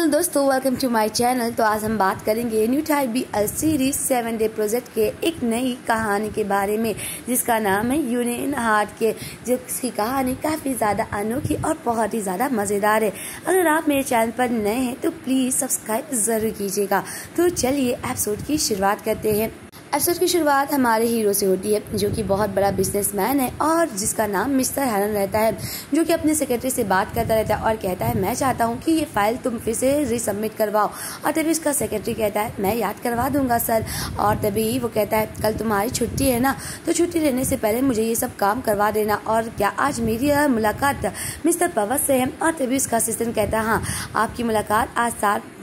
दोस्तों, welcome to my channel. तो आज हम बात करेंगे new type BL series 7 day project के एक नई कहानी के बारे में, जिसका नाम है यूनियन हार्ट के, जिसकी कहानी काफ़ी ज़्यादा अनोखी और बहुत ही ज़्यादा मज़ेदार है। अगर आप मेरे चैनल पर नए हैं तो प्लीज़ सब्सक्राइब ज़रूर कीजिएगा। तो चलिए एपिसोड की शुरुआत करते हैं। एपिसोड की शुरुआत हमारे हीरो से होती है, जो कि बहुत बड़ा बिजनेसमैन है और जिसका नाम मिस्टर हरन रहता है, जो कि अपने सेक्रेटरी से बात करता रहता है और कहता है मैं चाहता हूँ कि ये फाइल तुम फिर से रीसबमिट करवाओ। और तभी उसका सेक्रेटरी कहता है मैं याद करवा दूंगा सर। और तभी वो कहता है कल तुम्हारी छुट्टी है ना, तो छुट्टी लेने से पहले मुझे ये सब काम करवा देना। और क्या आज मेरी मुलाकात मिस्टर पवस से है? और तभी उसका असिस्टेंट कहता है हाँ, आपकी मुलाकात आज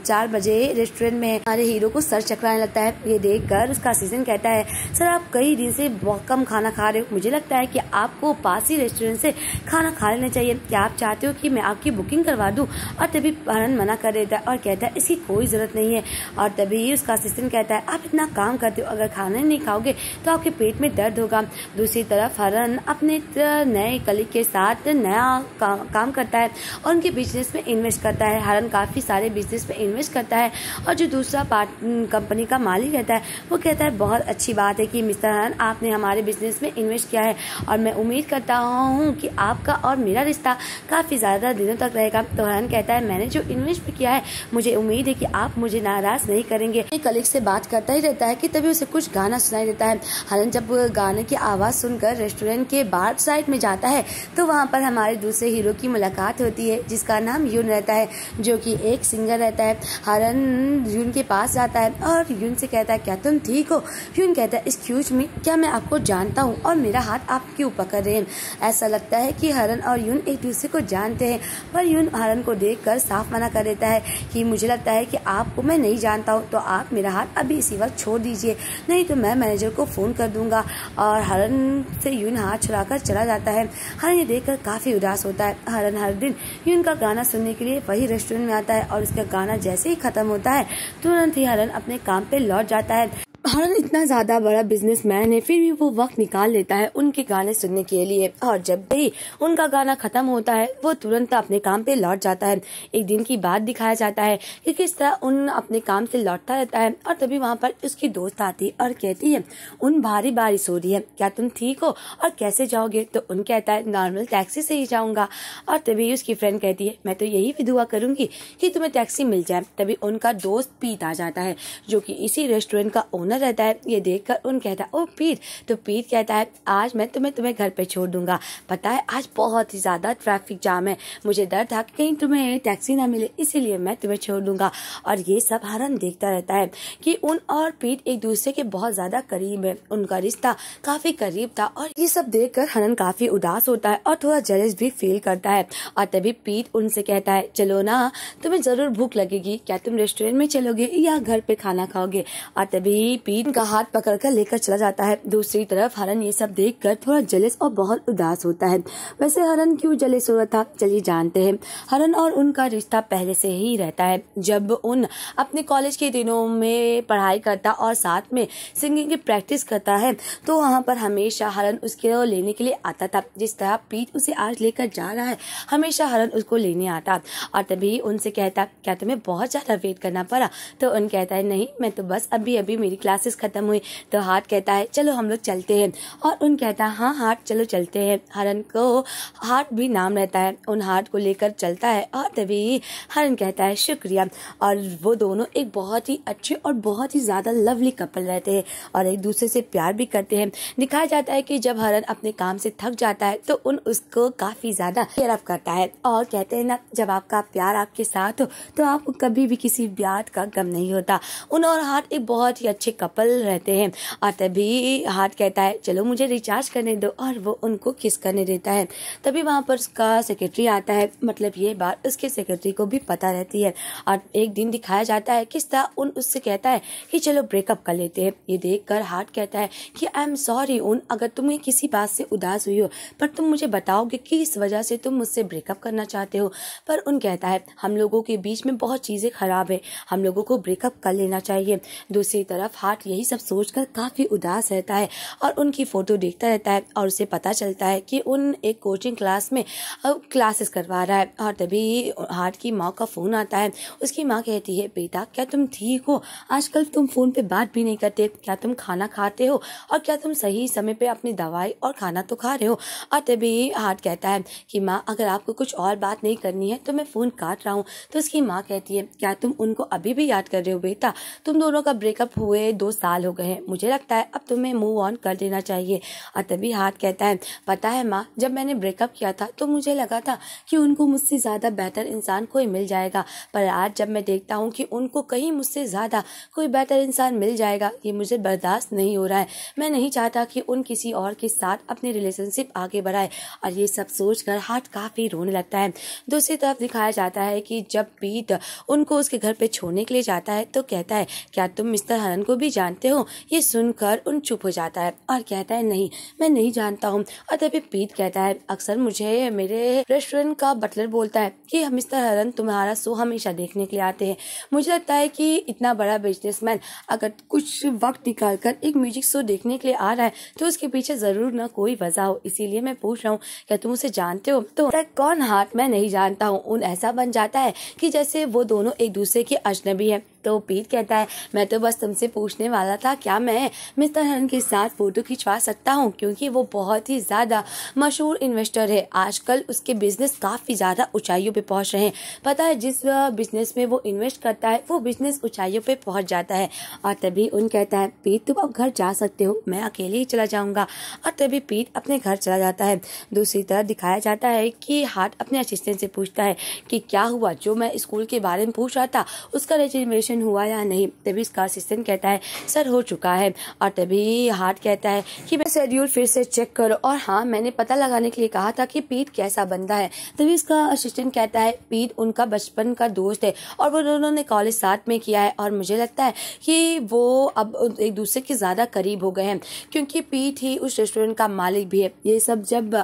4 बजे रेस्टोरेंट में। हमारे हीरो को सर चकराने लगता है। ये देखकर उसका असिस्टेंट कहता है सर, आप कई दिन से बहुत कम खाना खा रहे हो, मुझे लगता है कि आपको पास ही रेस्टोरेंट से खाना खा लेना चाहिए। क्या आप चाहते हो कि मैं आपकी बुकिंग करवा दूं? और तभी हरन मना कर देता है और कहता है इसकी कोई जरूरत नहीं है। और तभी उसका असिस्टेंट कहता है आप इतना काम करते हो, अगर खाना नहीं खाओगे तो आपके पेट में दर्द होगा। दूसरी तरफ हरन अपने नए कलीग के साथ नया काम करता है और उनके बिजनेस में इन्वेस्ट करता है। हरन काफी सारे बिजनेस में इन्वेस्ट करता है और जो दूसरा कंपनी का मालिक रहता है वो कहता है बहुत अच्छी बात है कि मिस्टर हरन आपने हमारे बिजनेस में इन्वेस्ट किया है और मैं उम्मीद करता हूँ कि आपका और मेरा रिश्ता काफी ज्यादा दिनों तक रहेगा। तो हरन कहता है मैंने जो इन्वेस्ट किया है मुझे उम्मीद है कि आप मुझे नाराज नहीं करेंगे। कलीग से बात करता ही रहता है कि तभी उसे कुछ गाना सुनाई देता है। हरन जब गाने की आवाज सुनकर रेस्टोरेंट के बाहर साइड में जाता है तो वहाँ पर हमारे दूसरे हीरो की मुलाकात होती है, जिसका नाम यून रहता है, जो कि एक सिंगर रहता है। हरन यून के पास जाता है और यून से कहता है क्या तुम ठीक हो? यून कहता है एक्सक्यूज मी, क्या मैं आपको जानता हूँ और मेरा हाथ आप क्यों पकड़ रहे हैं? ऐसा लगता है कि हरन और यून एक दूसरे को जानते हैं, पर यून हरन को देखकर साफ मना कर देता है कि मुझे लगता है कि आपको मैं नहीं जानता हूँ, तो आप मेरा हाथ अभी इसी वक्त छोड़ दीजिए, नहीं तो मैं मैनेजर को फोन कर दूंगा। और हरन से यून हाथ छुड़ाकर चला जाता है। हरन ये देखकर काफी उदास होता है। हरन हर दिन यून का गाना सुनने के लिए वही रेस्टोरेंट में आता है और उसका गाना जैसे ही खत्म होता है तुरंत ही हरन अपने काम पे लौट जाता है। हरन इतना ज्यादा बड़ा बिजनेसमैन है, फिर भी वो वक्त निकाल लेता है उनके गाने सुनने के लिए। और जब भी उनका गाना खत्म होता है वो तुरंत अपने काम पे लौट जाता है। एक दिन की बात दिखाया जाता है कि किस तरह उन अपने काम से लौटता रहता है और तभी वहाँ पर उसकी दोस्त आती और कहती है उन भारी बारिश हो रही है, क्या तुम ठीक हो और कैसे जाओगे? तो उन कहता है नॉर्मल टैक्सी से ही जाऊंगा। और तभी उसकी फ्रेंड कहती है मैं तो यही भी दुआ करूंगी कि तुम्हें टैक्सी मिल जाए। तभी उनका दोस्त पीत आ जाता है, जो कि इसी रेस्टोरेंट का ओनर रहता है। ये देखकर उन कहता है ओ पीट। तो पीट कहता है आज मैं तुम्हें घर पे छोड़ दूंगा, पता है आज बहुत ही ज्यादा ट्रैफिक जाम है, मुझे डर था कि कहीं तुम्हें टैक्सी ना मिले, इसीलिए मैं तुम्हें छोड़ दूंगा। और ये सब हरन देखता रहता है कि उन और पीट एक दूसरे के बहुत ज्यादा करीब है, उनका रिश्ता काफी करीब था। और ये सब देखकर हरन काफी उदास होता है और थोड़ा जेलस भी फील करता है। और तभी पीट उनसे कहता है चलो ना, तुम्हें जरूर भूख लगेगी, क्या तुम रेस्टोरेंट में चलोगे या घर पे खाना खाओगे? और तभी पीट का हाथ पकड़कर लेकर चला जाता है। दूसरी तरफ हरन ये सब देखकर थोड़ा जेलस और बहुत उदास होता है। वैसे हरन क्यों जेलस हो रहा था चलिए जानते हैं। हरन और उनका रिश्ता पहले से ही रहता है। जब उन अपने कॉलेज के दिनों में पढ़ाई करता और साथ में सिंगिंग की प्रैक्टिस करता है तो वहाँ पर हमेशा हरन उसके लेने के लिए आता था। जिस तरह पीट उसे आज लेकर जा रहा है हमेशा हरन उसको लेने आता। और तभी उनसे कहता क्या तुम्हें बहुत ज्यादा वेट करना पड़ा? तो उन कहता है नहीं, मैं तो बस अभी मेरी क्लासेस खत्म हुई। तो हार्ट कहता है चलो हम लोग चलते हैं। और उन कहता है हाँ हार्ट चलो चलते हैं। हरन को हार्ट भी नाम रहता है, उन हार्ट को लेकर चलता है। और तभी हरन कहता है शुक्रिया। और वो दोनों एक बहुत ही अच्छे और बहुत ही ज्यादा लवली कपल रहते हैं और एक दूसरे से प्यार भी करते हैं। दिखाया जाता है कि जब हरन अपने काम से थक जाता है तो उन उसको काफी ज्यादा केयर अप करता है। और कहते हैं ना जब आपका प्यार आपके साथ हो तो आपको कभी भी किसी बात का गम नहीं होता। उन और हार्ट एक बहुत ही अच्छे कपल रहते हैं। और तभी हार्ट कहता है चलो मुझे रिचार्ज करने दो और वो उनको किस करने देता है। तभी वहाँ पर उसका सेक्रेटरी आता है, मतलब ये बात उसके सेक्रेटरी को भी पता रहती है। और एक दिन दिखाया जाता है किस तरह उन उससे कहता है कि चलो ब्रेकअप कर लेते हैं। ये देखकर हार्ट कहता है कि आई एम सॉरी उन, अगर तुम्हें किसी बात से उदास हुई हो पर तुम मुझे बताओगे कि इस वजह से तुम मुझसे ब्रेकअप करना चाहते हो। पर उन कहता है हम लोगों के बीच में बहुत चीजें खराब है, हम लोगों को ब्रेकअप कर लेना चाहिए। दूसरी तरफ हार्ट हार्ट यही सब सोचकर काफी उदास रहता है और उनकी फोटो देखता रहता है और उसे पता चलता है कि उन एक कोचिंग क्लास में क्लासेस करवा रहा है। और तभी हार्ट की माँ का फोन आता है। उसकी माँ कहती है, बेटा क्या तुम ठीक हो? आजकल तुम फोन पे बात भी नहीं करते, क्या तुम खाना खाते हो और क्या तुम सही समय पे अपनी दवाई और खाना तो खा रहे हो? और तभी हार्ट कहता है कि माँ अगर आपको कुछ और बात नहीं करनी है तो मैं फोन काट रहा हूँ। तो उसकी माँ कहती है, क्या तुम उनको अभी भी याद कर रहे हो बेटा? तुम दोनों का ब्रेकअप हुए 2 साल हो गए हैं, मुझे लगता है अब तुम्हें मूव ऑन कर देना चाहिए। और तभी हार्ट कहता है, पता है माँ, जब मैंने ब्रेकअप किया था तो मुझे लगा था कि उनको मुझसे ज्यादा बेहतर इंसान कोई मिल जाएगा, पर आज जब मैं देखता हूँ कि उनको कहीं मुझसे ज्यादा कोई बेहतर इंसान मिल जाएगा, ये मुझे बर्दाश्त नहीं हो रहा है। मैं नहीं चाहता कि उन किसी और के साथ अपनी रिलेशनशिप आगे बढ़ाए। और ये सब सोचकर हार्ट काफी रोने लगता है। दूसरी तरफ दिखाया जाता है कि जब पीट उनको उसके घर पे छोड़ने के लिए जाता है तो कहता है, क्या तुम मिस्टर हरन को भी जानते हो? ये सुनकर उन चुप हो जाता है और कहता है, नहीं मैं नहीं जानता हूँ। और तभी पीट कहता है, अक्सर मुझे मेरे रेस्टोरेंट का बटलर बोलता है कि मिस्टर हरन तुम्हारा शो हमेशा देखने के लिए आते हैं। मुझे लगता है कि इतना बड़ा बिजनेसमैन अगर कुछ वक्त निकाल कर एक म्यूजिक शो देखने के लिए आ रहा है तो उसके पीछे जरूर ना कोई वजह हो, इसीलिए मैं पूछ रहा हूँ क्या तुम उसे जानते हो? तो कौन? हार्ट, मैं नहीं जानता हूँ। उन ऐसा बन जाता है कि जैसे वो दोनों एक दूसरे के अजनबी हैं। तो पीट कहता है, मैं तो बस तुमसे पूछने वाला था क्या मैं मिस्टर हरन के साथ फोटो खिंचवा सकता हूँ, क्योंकि वो बहुत ही ज्यादा मशहूर इन्वेस्टर है। आजकल उसके बिजनेस काफी ज्यादा ऊंचाइयों पे पहुंच रहे हैं। पता है जिस बिजनेस में वो इन्वेस्ट करता है वो बिजनेस ऊंचाइयों पे पहुंच जाता है। और तभी उन कहता है, पीट तुम अब घर जा सकते हो, मैं अकेले ही चला जाऊंगा। और तभी पीट अपने घर चला जाता है। दूसरी तरफ दिखाया जाता है कि हार्ट अपने असिस्टेंट से पूछता है कि क्या हुआ, जो मैं स्कूल के बारे में पूछ रहा था उसका रजिस्ट्रेशन हुआ या नहीं? तभी इसका असिस्टेंट कहता है, सर हो चुका है। और तभी हार्ट कहता है कि मैं शेड्यूल फिर से चेक करो, और हाँ मैंने पता लगाने के लिए कहा था कि पीट कैसा बंदा है। तभी इसका असिस्टेंट कहता है, पीट उनका बचपन का दोस्त है और वो दोनों ने कॉलेज साथ में किया है, और मुझे लगता है कि वो अब एक दूसरे के ज्यादा करीब हो गए हैं, क्योंकि पीट ही उस रेस्टोरेंट का मालिक भी है। ये सब जब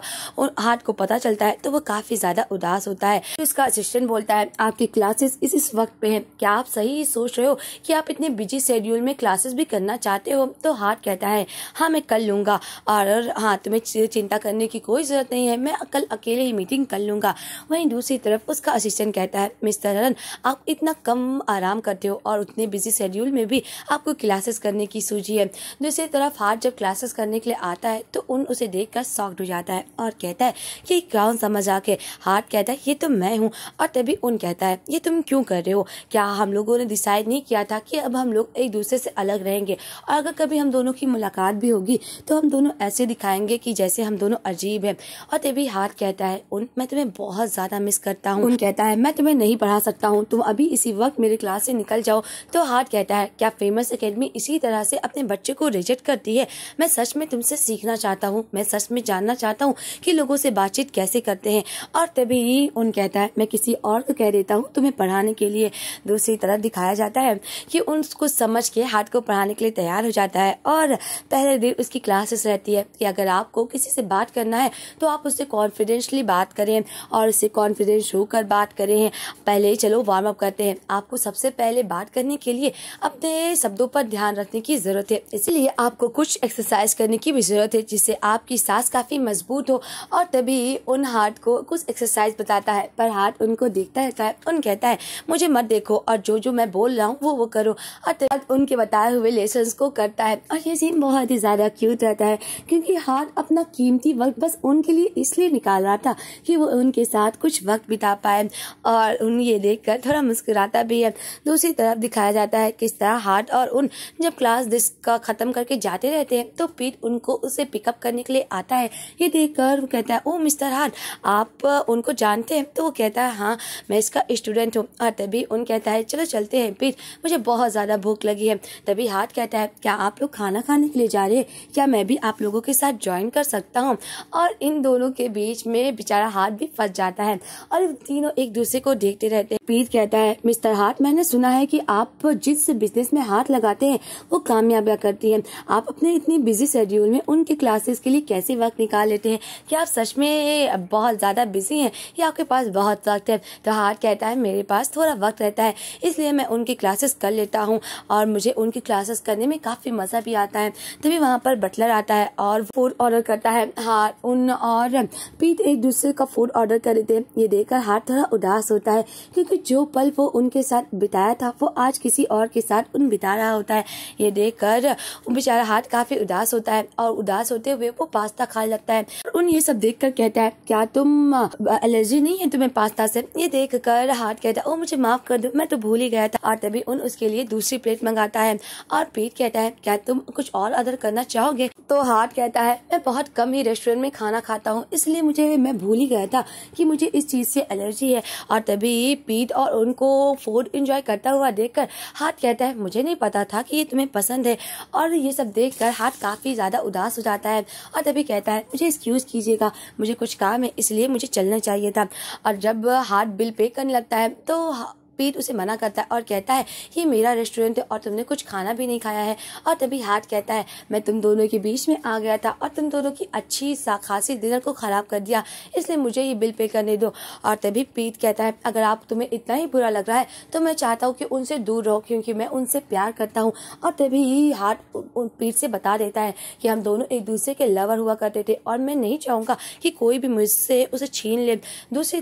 हार्ट को पता चलता है तो वो काफी ज्यादा उदास होता है। तो इसका असिस्टेंट बोलता है, आपकी क्लासेस इस वक्त पे हैं, क्या आप सही सोच रहे हो कि आप इतने बिजी शेड्यूल में क्लासेस भी करना चाहते हो? तो हार्ट कहता है, हाँ मैं कर लूंगा, और हाँ तुम्हें चिंता करने की कोई जरूरत नहीं है, मैं कल अकेले ही मीटिंग कर लूंगा। वहीं दूसरी तरफ उसका असिस्टेंट कहता है, मिस्टर हरन आप इतना कम आराम करते हो और उतने बिजी शेड्यूल में भी आपको क्लासेस करने की सूझी है। दूसरी तरफ हार्ट जब क्लासेस करने के लिए आता है तो उन उसे देखकर शॉक्ड हो जाता है और कहता है कि कौन सा मजाक है? हार्ट कहता है, ये तो मैं हूँ। और तभी उन कहता है, ये तुम क्यों कर रहे हो? क्या हम लोगों ने डिसाइड नहीं किया था कि अब हम लोग एक दूसरे से अलग रहेंगे, और अगर कभी हम दोनों की मुलाकात भी होगी तो हम दोनों ऐसे दिखाएंगे कि जैसे हम दोनों अजीब हैं। और तभी हार्ट कहता है, उन मैं तुम्हें बहुत ज्यादा मिस करता हूँ। उन कहता है, मैं तुम्हें नहीं पढ़ा सकता हूँ, तुम अभी इसी वक्त मेरे क्लास से निकल जाओ। तो हार्ट कहता है, क्या फेमस एकेडमी इसी तरह से अपने बच्चे को रिजेक्ट करती है? मैं सच में तुमसे सीखना चाहता हूँ, मैं सच में जानना चाहता हूँ कि लोगों से बातचीत कैसे करते हैं। और तभी उन कहता है, मैं किसी और को कह देता हूँ तुम्हें पढ़ाने के लिए। दूसरी तरफ दिखाया जाता है कि उनको समझ के हार्ट को पढ़ाने के लिए तैयार हो जाता है, और पहले दिन उसकी क्लासेस रहती है कि अगर आपको किसी से बात करना है तो आप उससे कॉन्फिडेंशली बात करें और उससे कॉन्फिडेंस शो कर बात करें। पहले चलो वार्म अप करते हैं। आपको सबसे पहले बात करने के लिए अपने शब्दों पर ध्यान रखने की जरूरत है, इसलिए आपको कुछ एक्सरसाइज करने की भी जरूरत है जिससे आपकी सांस काफी मजबूत हो। और तभी उन हार्ट को कुछ एक्सरसाइज बताता है, पर हार्ट उनको देखता रहता है। उन कहता है, मुझे मत देखो और जो मैं बोल रहा हूँ वो करो। और उनके बताए हुए लेसन्स को करता है, और ये सीन बहुत ही ज्यादा क्यूट रहता है, क्योंकि हार्ट अपना कीमती वक्त बस उनके लिए इसलिए निकाल रहा था कि वो उनके साथ कुछ वक्त बिता पाए, और उन ये देखकर थोड़ा मुस्कुराता भी है। दूसरी तरफ दिखाया जाता है किस तरह हार्ट और उन जब क्लास का खत्म करके जाते रहते हैं तो पीट उनको उसे पिकअप करने के लिए आता है। ये देखकर वो कहता है, ओ मिस्टर हार्ट आप उनको जानते हैं? तो वो कहता है, हाँ मैं इसका स्टूडेंट हूँ। और तभी उन कहता है, चलो चलते हैं पीट, मुझे बहुत ज्यादा भूख लगी है। तभी हार्ट कहता है, क्या आप लोग खाना खाने के लिए जा रहे हैं? क्या मैं भी आप लोगों के साथ ज्वाइन कर सकता हूँ? और इन दोनों के बीच में बेचारा हार्ट भी फंस जाता है और तीनों एक दूसरे को देखते रहते हैं। पीट कहता है, मिस्टर हार्ट मैंने सुना है कि आप जिस बिजनेस में हाथ लगाते हैं वो कामयाबियां करती है। आप अपने इतनी बिजी शेड्यूल में उनके क्लासेस के लिए कैसे वक्त निकाल लेते हैं? क्या आप सच में बहुत ज्यादा बिजी हैं या आपके पास बहुत वक्त है? तो हार्ट कहता है, मेरे पास थोड़ा वक्त रहता है इसलिए मैं उनकी क्लासेस कर लेता हूँ और मुझे उनकी क्लासेस करने में काफ़ी मज़ा भी आता है। तभी वहाँ पर बटलर आता है और फूड ऑर्डर करता है। हार्ट उन और पीट एक दूसरे का फूड ऑर्डर कर लेते हैं। ये देखकर हार्ट थोड़ा उदास होता है क्योंकि जो पल वो उनके साथ बिताया था वो आज किसी और के साथ बिता रहा होता है। ये देखकर बेचारा हार्ट काफ़ी उदास होता है और उदास होते हुए वो पास्ता खाने लगता है। उन ये सब देखकर कहता है, क्या तुम एलर्जी नहीं है तुम्हें पास्ता से? ये देखकर हार्ट कहता है, ओ मुझे माफ कर दो, मैं तो भूल ही गया था। और तभी उन उसके लिए दूसरी प्लेट मंगाता है और पीट कहता है, क्या तुम कुछ और ऑर्डर करना चाहोगे? तो हार्ट कहता है, मैं बहुत कम ही रेस्टोरेंट में खाना खाता हूँ, इसलिए मैं भूल ही गया था कि मुझे इस चीज से एलर्जी है। और तभी पीट और उनको फूड एंजॉय करता हुआ देखकर हार्ट कहता है, मुझे नहीं पता था कि ये तुम्हें पसंद है। और ये सब देखकर हार्ट काफी ज्यादा उदास हो जाता है और तभी कहता है, मुझे एक्सक्यूज कीजिएगा, मुझे कुछ काम है इसलिए मुझे चलना चाहिए था। और जब हार्ट बिल पे करने लगता है तो पीट उसे मना करता है और कहता है, ये मेरा रेस्टोरेंट है और तुमने कुछ खाना भी नहीं खाया है। और तभी हार्ट कहता है, मैं तुम दोनों के बीच में आ गया था और तुम दोनों की अच्छी खासी डिनर को खराब कर दिया, इसलिए मुझे ये बिल पे करने दो। और तभी पीट कहता है, अगर तुम्हें इतना ही बुरा लग रहा है तो मैं चाहता हूँ कि उनसे दूर रहो क्योंकि मैं उनसे प्यार करता हूँ। और तभी हार्ट पीट से बता देता है कि हम दोनों एक दूसरे के लवर हुआ करते थे और मैं नहीं चाहूंगा कि कोई भी मुझसे उसे छीन ले। दूसरी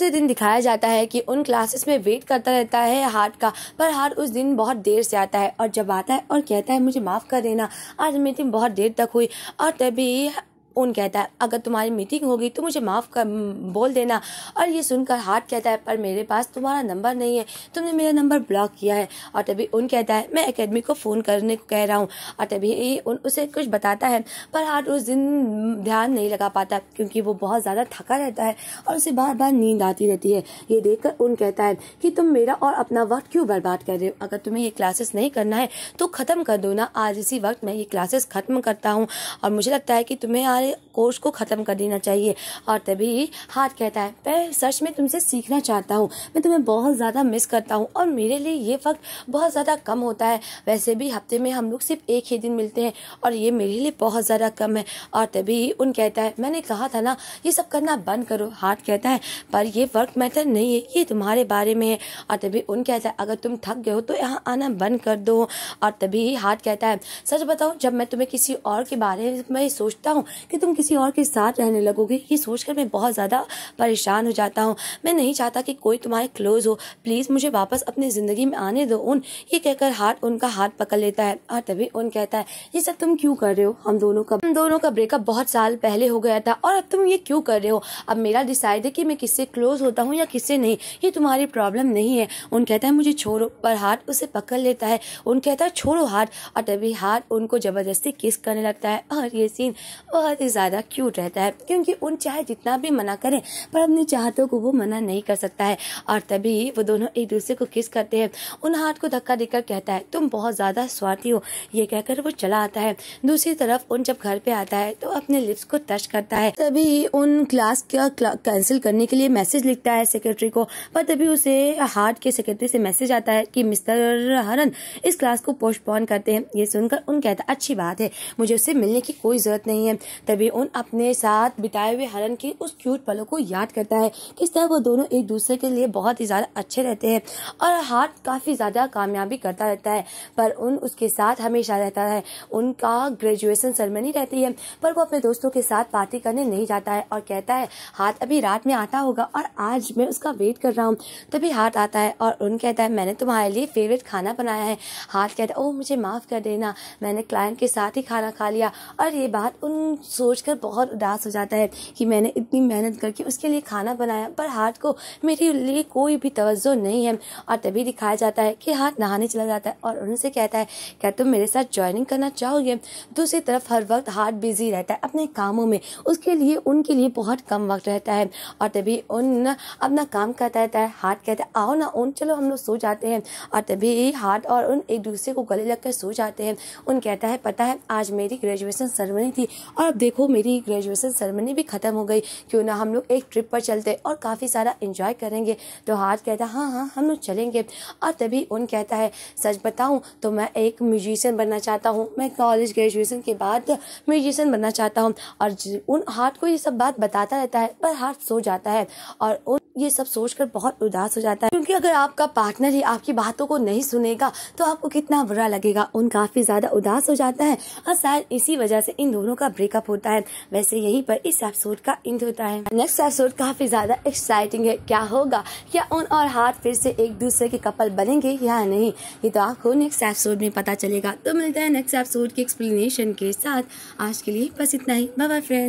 दिन दिखाया जाता है कि उन क्लासेस में वेट करता रहता है हार्ट का, पर हार्ट उस दिन बहुत देर से आता है और जब आता है और कहता है, मुझे माफ कर देना, आज मीटिंग बहुत देर तक हुई। और तभी उन कहता है, अगर तुम्हारी मीटिंग होगी तो मुझे माफ कर बोल देना। और ये सुनकर हार्ट कहता है, पर मेरे पास तुम्हारा नंबर नहीं है, तुमने मेरा नंबर ब्लॉक किया है। और तभी उन कहता है, मैं एकेडमी को फोन करने को कह रहा हूँ। और तभी उन उसे कुछ बताता है, पर हार्ट उस दिन ध्यान नहीं लगा पाता क्योंकि वो बहुत ज्यादा थका रहता है और उसे बार बार नींद आती रहती है। ये देखकर उन कहता है कि तुम मेरा और अपना वक्त क्यों बर्बाद कर रहे हो? अगर तुम्हें ये क्लासेस नहीं करना है तो खत्म कर दो ना, आज इसी वक्त मैं ये क्लासेस खत्म करता हूँ और मुझे लगता है कि तुम्हें कोर्स को खत्म कर देना चाहिए। और तभी हार्ट कहता है, मैं सच में तुमसे सीखना चाहता हूँ, मैं तुम्हें बहुत ज्यादा मिस करता हूँ और मेरे लिए ये वक्त बहुत ज्यादा कम होता है। वैसे भी हफ्ते में हम लोग सिर्फ एक ही दिन मिलते हैं और ये मेरे लिए बहुत ज्यादा कम है। और तभी उन कहता है, मैंने कहा था ना ये सब करना बंद करो। हार्ट कहता है, पर ये वर्क मैटर नहीं है, ये तुम्हारे बारे में है। और तभी उन कहता है, अगर तुम थक गए हो तो यहाँ आना बंद कर दो। और तभी हार्ट कहता है, सच बताओ, जब मैं तुम्हें किसी और के बारे में सोचता हूँ कि तुम किसी और के साथ रहने लगोगे, ये सोचकर मैं बहुत ज्यादा परेशान हो जाता हूँ। मैं नहीं चाहता कि कोई तुम्हारे क्लोज हो, प्लीज मुझे वापस अपनी जिंदगी में आने दो। उन ये कहकर हार्ट उनका हाथ पकड़ लेता है। और तभी उन कहता है, ये सब तुम क्यों कर रहे हो? हम दोनों का ब्रेकअप बहुत साल पहले हो गया था और अब तुम ये क्यों कर रहे हो? अब मेरा डिसाइड है कि मैं किससे क्लोज होता हूँ या किससे नहीं, ये तुम्हारी प्रॉब्लम नहीं है। उन कहता है, मुझे छोड़ो, पर हार्ट उसे पकड़ लेता है। उन कहता है, छोड़ो हार्ट। और तभी हार्ट उनको जबरदस्ती किस करने लगता है और ये सीन बहुत ही ज्यादा क्यूट रहता है क्योंकि उन चाहे जितना भी मना करें पर अपनी चाहतों को वो मना नहीं कर सकता है। और तभी वो दोनों एक दूसरे को किस करते हैं। उन हार्ट को धक्का देकर कहता है, तुम बहुत ज्यादा स्वार्थी हो। ये कहकर वो चला आता है। दूसरी तरफ उन जब घर पे आता है तो अपने लिप्स को टच करता है। तभी उन क्लास का कैंसिल करने के लिए मैसेज लिखता है सेक्रेटरी को, पर तभी उसे हार्ट के सेक्रेटरी से मैसेज आता है कि मिस्टर हरन इस क्लास को पोस्टपोन करते हैं। ये सुनकर उन कहता है, अच्छी बात है, मुझे उससे मिलने की कोई जरूरत नहीं है। तभी उन अपने साथ बिताए हुए हरन के उस क्यूट पलों को याद करता है, किस तरह वो दोनों एक दूसरे के लिए बहुत ही ज्यादा अच्छे रहते हैं और हार्ट काफी ज्यादा कामयाबी करता रहता है, पर उन उसके साथ हमेशा रहता है। उनका ग्रेजुएशन सेरेमनी रहती है पर वो अपने दोस्तों के साथ पार्टी करने नहीं जाता है और कहता है, हार्ट अभी रात में आता होगा और आज मैं उसका वेट कर रहा हूँ। तभी हार्ट आता है और उन कहता है, मैंने तुम्हारे लिए फेवरेट खाना बनाया है। हार्ट कहता है, ओह मुझे माफ कर देना, मैंने क्लाइंट के साथ ही खाना खा लिया। और ये बात उन सोचकर बहुत उदास हो जाता है कि मैंने इतनी मेहनत करके उसके लिए खाना बनाया पर हार्ट को मेरे लिए कोई भी तवज्जो नहीं है। और तभी दिखाया जाता है कि हार्ट नहाने चला जाता है और उनसे कहता है, क्या तुम मेरे साथ ज्वाइनिंग करना चाहोगे? दूसरी तरफ हर वक्त हार्ट बिजी रहता है अपने कामों में, उनके लिए बहुत कम वक्त रहता है। और तभी उन अपना काम करता रहता है। हार्ट कहता है, आओ ना उन, चलो हम लोग सो जाते हैं। और तभी हार्ट और उन एक दूसरे को गले लगकर सो जाते हैं। उन कहता है, पता है आज मेरी ग्रेजुएशन सेरेमनी थी और अब देखो मेरी ग्रेजुएशन सेरेमनी भी खत्म हो गई, क्यों ना हम लोग एक ट्रिप पर चलते और काफी सारा एंजॉय करेंगे। तो हार्ट कहता है, हाँ हम लोग चलेंगे। और तभी उन कहता है, सच बताऊं तो मैं एक म्यूजिशियन बनना चाहता हूँ, मैं कॉलेज ग्रेजुएशन के बाद म्यूजिशियन बनना चाहता हूँ। और उन हार्ट को ये सब बात बताता रहता है पर हार्ट सो जाता है और उन ये सब सोचकर बहुत उदास हो जाता है, क्योंकि अगर आपका पार्टनर ही आपकी बातों को नहीं सुनेगा तो आपको कितना बुरा लगेगा। उन काफी ज्यादा उदास हो जाता है और शायद इसी वजह से इन दोनों का ब्रेकअप होता है। वैसे यहीं पर इस एपिसोड का एंड होता है। नेक्स्ट एपिसोड काफी ज्यादा एक्साइटिंग है। क्या होगा, क्या उन और हार्ट फिर से एक दूसरे के कपल बनेंगे या नहीं, ये तो आपको नेक्स्ट एपिसोड में पता चलेगा। तो मिलते हैं नेक्स्ट एपिसोड के एक्सप्लेनेशन के साथ। आज के लिए बस इतना ही। Bye bye friends.